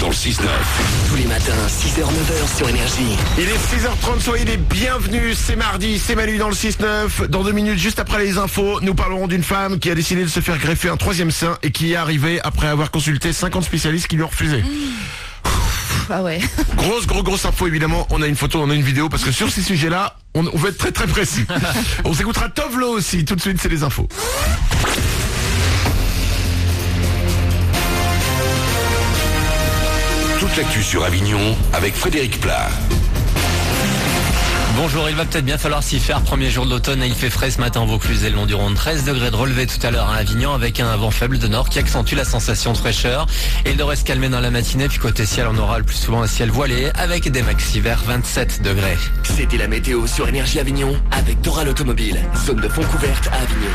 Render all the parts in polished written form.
dans le 6-9. Tous les matins, 6h, 9h sur Énergie. Il est 6h30, soyez les bienvenus, c'est mardi, c'est Manu dans le 6-9. Dans 2 minutes, juste après les infos, nous parlerons d'une femme qui a décidé de se faire greffer un 3e sein et qui est arrivée après avoir consulté 50 spécialistes qui lui ont refusé. Ah ouais. Grosse info évidemment, on a une photo, on a une vidéo parce que sur ces sujets-là, on veut être très précis. On s'écoutera Tovlo aussi, tout de suite c'est les infos. Toute l'actu sur Avignon avec Frédéric Plat. Bonjour, il va peut-être bien falloir s'y faire. Premier jour de l'automne et il fait frais ce matin en Vaucluse et le long du Rhône. 13 degrés de relevé tout à l'heure à Avignon avec un vent faible de nord qui accentue la sensation de fraîcheur. Et il devrait se calmer dans la matinée. Puis côté ciel, on aura le plus souvent un ciel voilé avec des maxi vers 27 degrés. C'était la météo sur Énergie Avignon avec Doral Automobile. Zone de fond couverte à Avignon.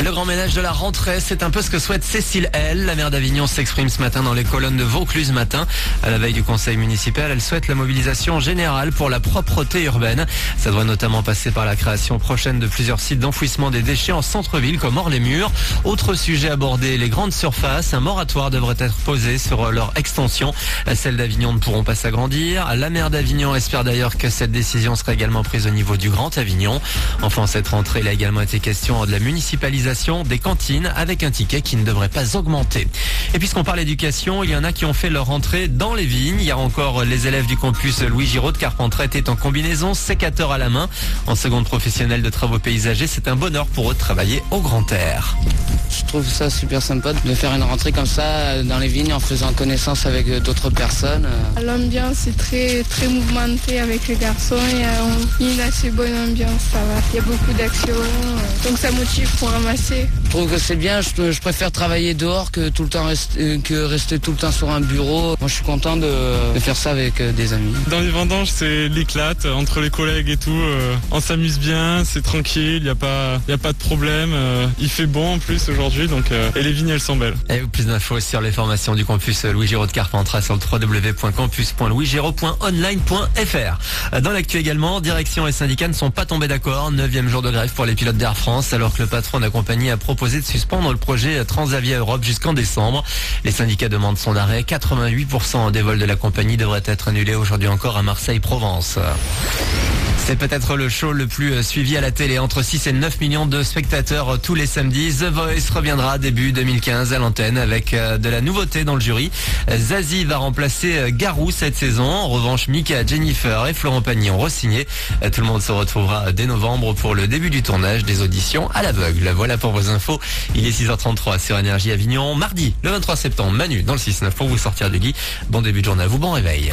Le grand ménage de la rentrée, c'est un peu ce que souhaite Cécile L. La maire d'Avignon s'exprime ce matin dans les colonnes de Vaucluse matin. À la veille du conseil municipal, elle souhaite la mobilisation générale pour la propreté urbaine. Ça devrait notamment passer par la création prochaine de plusieurs sites d'enfouissement des déchets en centre-ville comme Orles-les-Murs. Autre sujet abordé, les grandes surfaces. Un moratoire devrait être posé sur leur extension. Celles d'Avignon ne pourront pas s'agrandir. La maire d'Avignon espère d'ailleurs que cette décision sera également prise au niveau du Grand Avignon. Enfin, cette rentrée, il a également été question de la municipalisation des cantines avec un ticket qui ne devrait pas augmenter. Et puisqu'on parle éducation, il y en a qui ont fait leur entrée dans les vignes. Hier encore, les élèves du campus Louis Giraud de Carpentras étaient en combinaison, sécateur à la main. En seconde professionnelle de travaux paysagers, c'est un bonheur pour eux de travailler au grand air. Je trouve ça super sympa de faire une rentrée comme ça dans les vignes en faisant connaissance avec d'autres personnes. L'ambiance est très mouvementée avec les garçons. Il y a une assez bonne ambiance, ça va. Il y a beaucoup d'actions, donc ça motive pour ramasser. Je trouve que c'est bien, je préfère travailler dehors que rester tout le temps sur un bureau. Moi je suis content de faire ça avec des amis. Dans les vendanges c'est l'éclate entre les collègues et tout. On s'amuse bien, c'est tranquille, il n'y a pas de problème. Il fait bon en plus aujourd'hui donc et les vignes elles sont belles. Et plus d'infos sur les formations du campus Louis Giraud de Carpentras sur le www.campus.louisgiraud.online.fr. Dans l'actu également, direction et syndicats ne sont pas tombés d'accord. 9e jour de grève pour les pilotes d'Air France alors que le patron de la compagnie a proposé de suspendre le projet Transavia Europe jusqu'en décembre. Les syndicats demandent son arrêt. 88% des vols de la compagnie devraient être annulés aujourd'hui encore à Marseille-Provence. C'est peut-être le show le plus suivi à la télé. Entre 6 et 9 millions de spectateurs tous les samedis. The Voice reviendra début 2015 à l'antenne avec de la nouveauté dans le jury. Zazie va remplacer Garou cette saison. En revanche, Mika, Jennifer et Florent Pagny ont re-signé. Tout le monde se retrouvera dès novembre pour le début du tournage des auditions à l'aveugle. Voilà pour vos infos. Il est 6h33 sur Énergie Avignon. Mardi, le 23 septembre, Manu dans le 6-9 pour vous sortir du lit. Bon début de journée à vous, bon réveil.